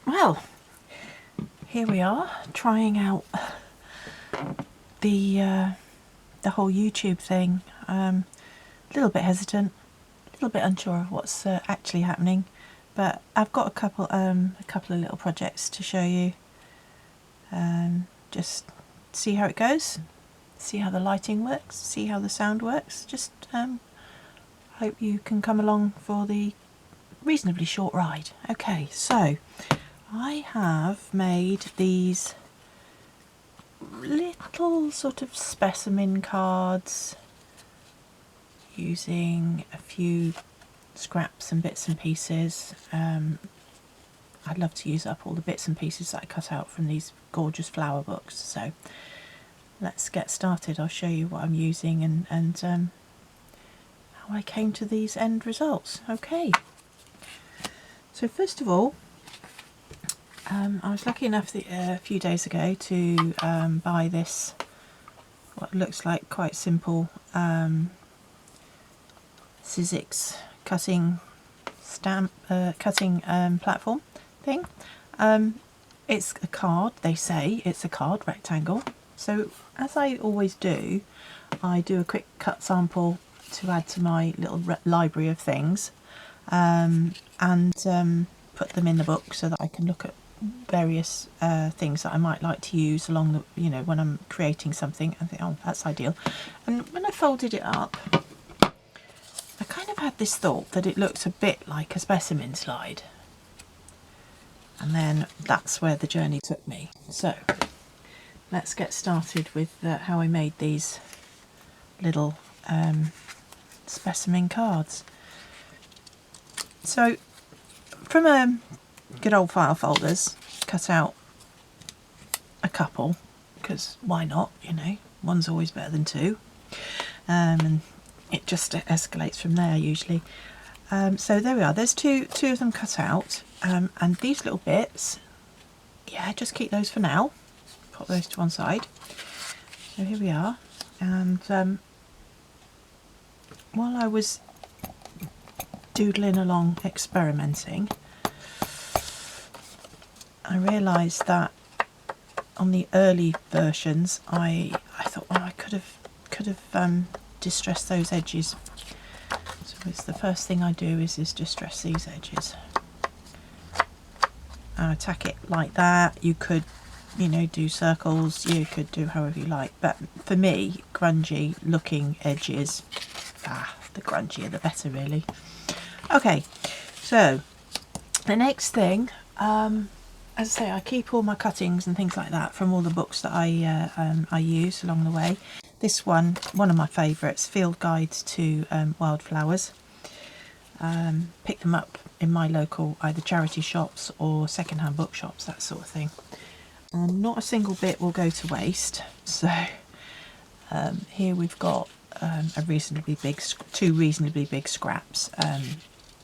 Well, here we are trying out the whole YouTube thing. A little bit hesitant, a little bit unsure of what's actually happening, but I've got a couple of little projects to show you. Just see how it goes, see how the lighting works, see how the sound works. Just hope you can come along for the reasonably short ride. Okay, so I have made these little sort of specimen cards using a few scraps and bits and pieces. I'd love to use up all the bits and pieces that I cut out from these gorgeous flower books, so let's get started. I'll show you what I'm using and how I came to these end results. Okay, so first of all, I was lucky enough a few days ago to buy this, what looks like quite simple Sizzix cutting platform thing. It's a card, they say it's a card rectangle. So as I always do, I do a quick cut sample to add to my little library of things, and put them in the book so that I can look at various things that I might like to use along the, you know, when I'm creating something and think, oh, that's ideal. And when I folded it up, I kind of had this thought that it looks a bit like a specimen slide, and then that's where the journey took me. So let's get started with how I made these little specimen cards. So from good old file folders, cut out a couple, because why not, you know, one's always better than two, and it just escalates from there usually. So there we are, there's two of them cut out, and these little bits, yeah, just keep those for now, put those to one side. So here we are, and while I was doodling along experimenting, I realised that on the early versions I thought, well, I could have distressed those edges. So it's the first thing I do is distress these edges. I tack it like that. You could, you know, do circles, you could do however you like, but for me, grungy looking edges, the grungier the better really. Okay, so the next thing, as I say, I keep all my cuttings and things like that from all the books that I use along the way. This one of my favourites, Field Guides to Wildflowers. Pick them up in my local either charity shops or second-hand bookshops, that sort of thing. Not a single bit will go to waste. So here we've got two reasonably big scraps,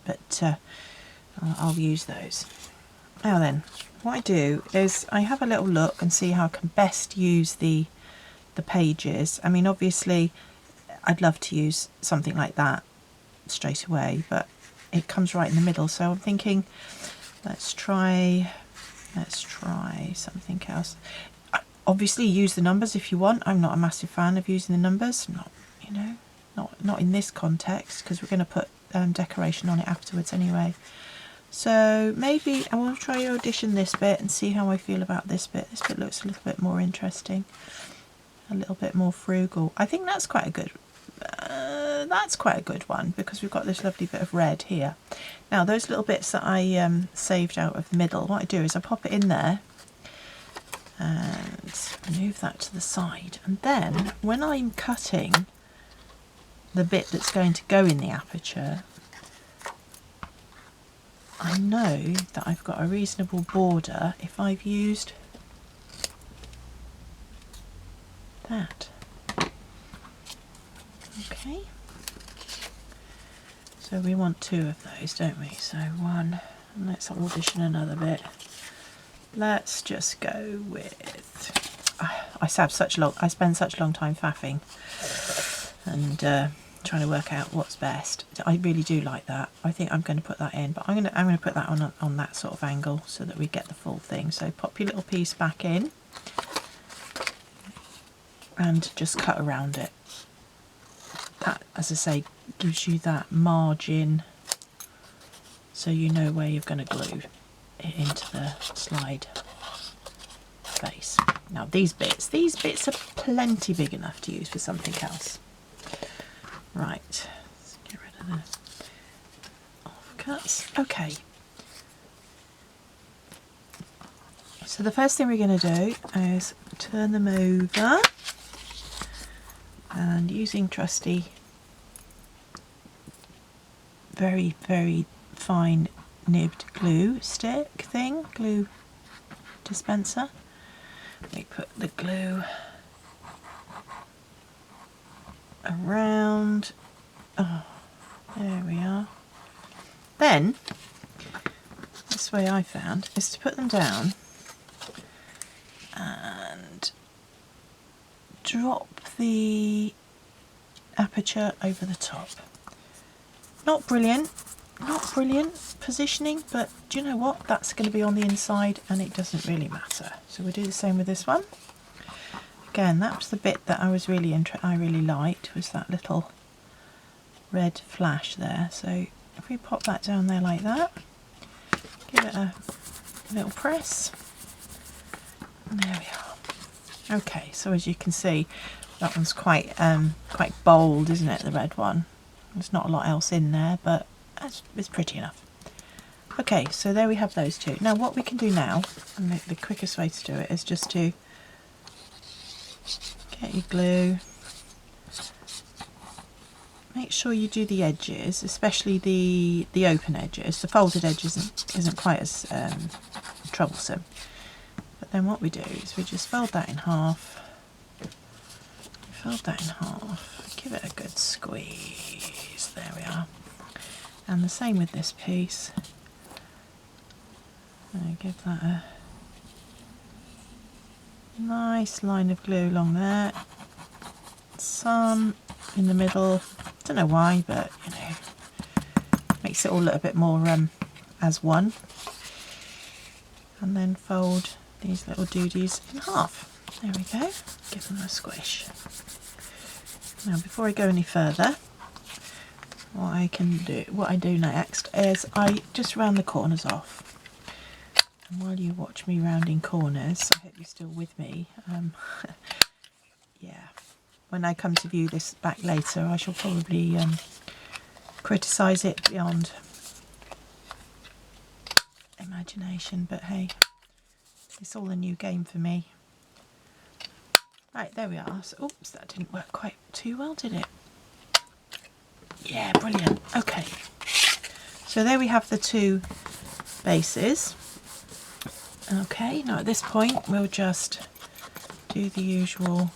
but I'll use those. Now then, what I do is I have a little look and see how I can best use the pages. I mean, obviously I'd love to use something like that straight away, but it comes right in the middle, so I'm thinking let's try something else. Obviously use the numbers if you want. I'm not a massive fan of using the numbers, not in this context, because we're going to put decoration on it afterwards anyway. So maybe I want to try to audition this bit and see how I feel about this bit. This bit looks a little bit more interesting, a little bit more frugal. I think that's quite a good one, because we've got this lovely bit of red here. Now those little bits that I saved out of the middle, what I do is I pop it in there and move that to the side, and then when I'm cutting the bit that's going to go in the aperture, I know that I've got a reasonable border if I've used that. Okay, so we want two of those, don't we? So one, and let's audition another bit. Let's just go with, I spend such a long time faffing, and trying to work out what's best. I really do like that. I think I'm going to put that in, but I'm going to put that on that sort of angle so that we get the full thing. So pop your little piece back in and just cut around it. That, as I say, gives you that margin so you know where you're going to glue it into the slide base. Now these bits are plenty big enough to use for something else. Right, let's get rid of the offcuts. Okay, so the first thing we're going to do is turn them over, and using trusty very fine nibbed glue stick thing, glue dispenser, we put the glue around. Oh, there we are. Then this way I found is to put them down and drop the aperture over the top. Not brilliant positioning, but do you know what? That's going to be on the inside and it doesn't really matter. So we'll do the same with this one. Again, that was the bit that I was really liked, was that little red flash there. So if we pop that down there like that, give it a little press, and there we are. Okay, so as you can see, that one's quite bold, isn't it, the red one? There's not a lot else in there, but it's pretty enough. Okay, so there we have those two. Now what we can do now, and the quickest way to do it is just to get your glue. Make sure you do the edges, especially the open edges. The folded edges isn't quite as troublesome. But then what we do is we just fold that in half. Fold that in half. Give it a good squeeze. There we are. And the same with this piece. Give that a nice line of glue along there. Some in the middle. Don't know why, but you know, makes it all look a bit more as one. And then fold these little doodies in half. There we go. Give them a squish. Now, before I go any further, what I do next is I just round the corners off. And while you watch me rounding corners, I hope you're still with me. Yeah, when I come to view this back later, I shall probably criticise it beyond imagination, but hey, it's all a new game for me. Right, there we are. So, oops, that didn't work quite too well, did it? Yeah, brilliant. Okay, so there we have the two bases. Okay, now at this point we'll just do the usual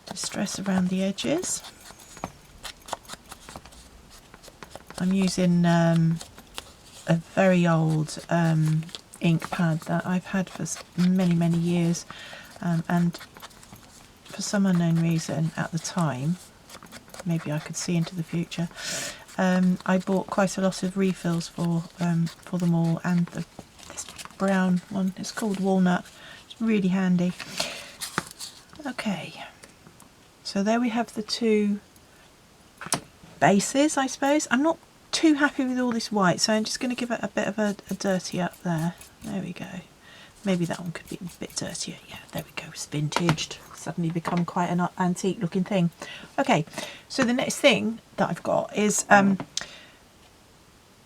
distress around the edges. I'm using a very old ink pad that I've had for many years, and for some unknown reason at the time, maybe I could see into the future, I bought quite a lot of refills for them all, and this brown one, it's called Walnut. It's really handy. Okay, so there we have the two bases, I suppose. I'm not too happy with all this white, so I'm just going to give it a bit of a dirty up there. There we go. Maybe that one could be a bit dirtier. Yeah, there we go. It's vintaged. Suddenly become quite an antique looking thing. Okay, so the next thing that I've got is, any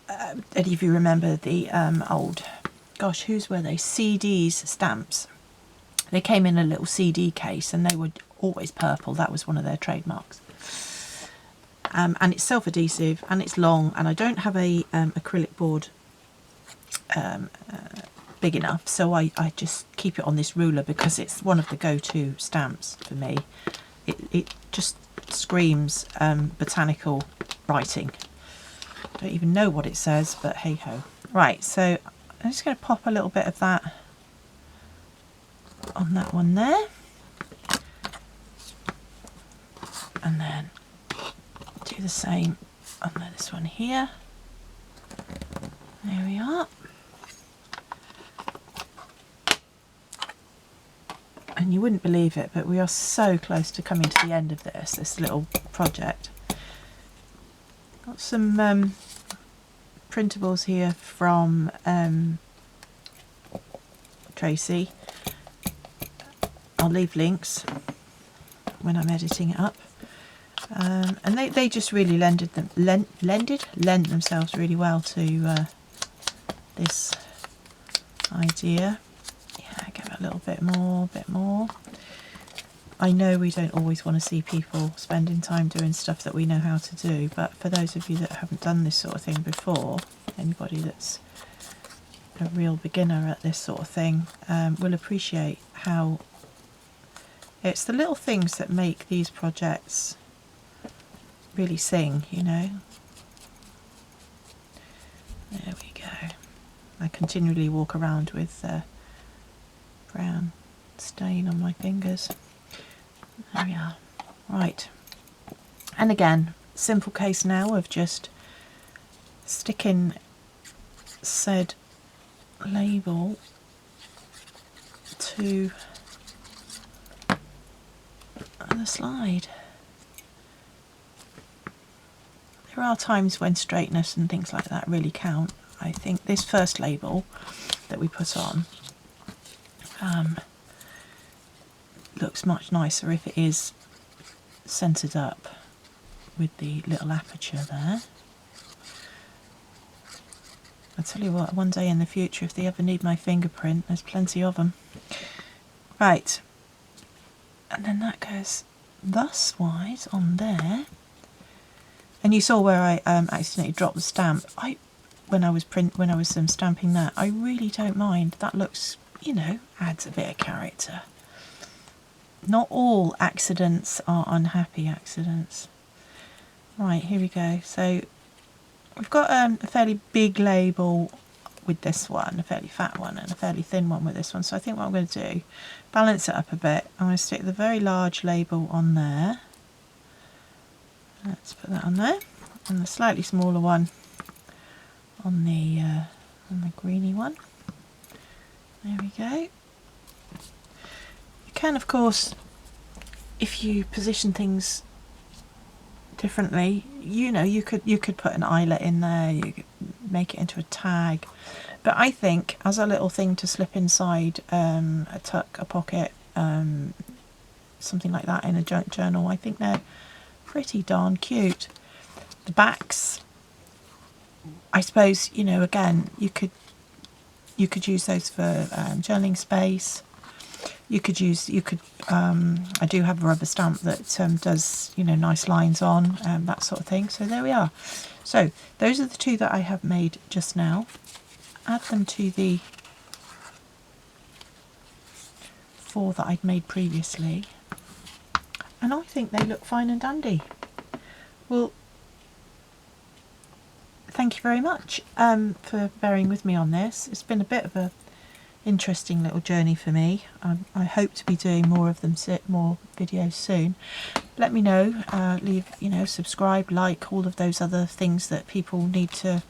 of you remember the old, gosh, whose were they? CDs stamps. They came in a little CD case and they were always purple. That was one of their trademarks. And it's self-adhesive and it's long, and I don't have a acrylic board big enough, so I just keep it on this ruler because it's one of the go-to stamps for me. It just screams botanical writing. Don't even know what it says, but hey ho. Right, so I'm just going to pop a little bit of that on that one there. and then do the same on this one here. There we are. And you wouldn't believe it, but we are so close to coming to the end of this little project. Got some printables here from Tracy. I'll leave links when I'm editing it up. And they just really lend themselves really well to this idea. Yeah, give it a little bit more. I know we don't always want to see people spending time doing stuff that we know how to do, but for those of you that haven't done this sort of thing before, anybody that's a real beginner at this sort of thing will appreciate how it's the little things that make these projects really sing, you know. There we go. I continually walk around with brown stain on my fingers. There we are. Right. And again, simple case now of just sticking said label to the slide. There are times when straightness and things like that really count. I think this first label that we put on looks much nicer if it is centred up with the little aperture there. I tell you what, one day in the future, if they ever need my fingerprint, there's plenty of them. Right, and then that goes thus wise on there. And you saw where I accidentally dropped the stamp. When I was stamping that, I really don't mind. That looks, you know, adds a bit of character. Not all accidents are unhappy accidents. Right, here we go. So we've got a fairly big label with this one, a fairly fat one, and a fairly thin one with this one. So I think what I'm going to do, balance it up a bit. I'm going to stick the very large label on there. Let's put that on there, and the slightly smaller one on the greeny one. There we go. You can, of course, if you position things differently, you know, you could put an eyelet in there, you could make it into a tag. But I think as a little thing to slip inside a tuck, a pocket, something like that in a journal, I think they're pretty darn cute. The backs, I suppose, you know, again, you could use those for journaling space. I do have a rubber stamp that does, you know, nice lines on, that sort of thing. So there we are. So those are the two that I have made just now. Add them to the 4 that I'd made previously, and I think they look fine and dandy. Well, thank you very much for bearing with me on this. It's been a bit of a interesting little journey for me. I hope to be doing more of them, more videos soon. Let me know, leave, you know, subscribe, like, all of those other things that people need to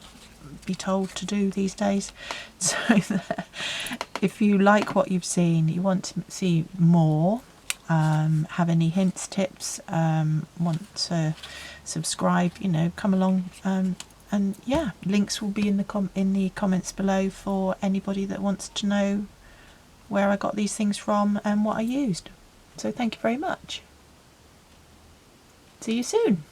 be told to do these days. So that if you like what you've seen, you want to see more, have any hints, tips, want to subscribe, you know, come along, and yeah, links will be in the comments below for anybody that wants to know where I got these things from and what I used. So thank you very much. See you soon.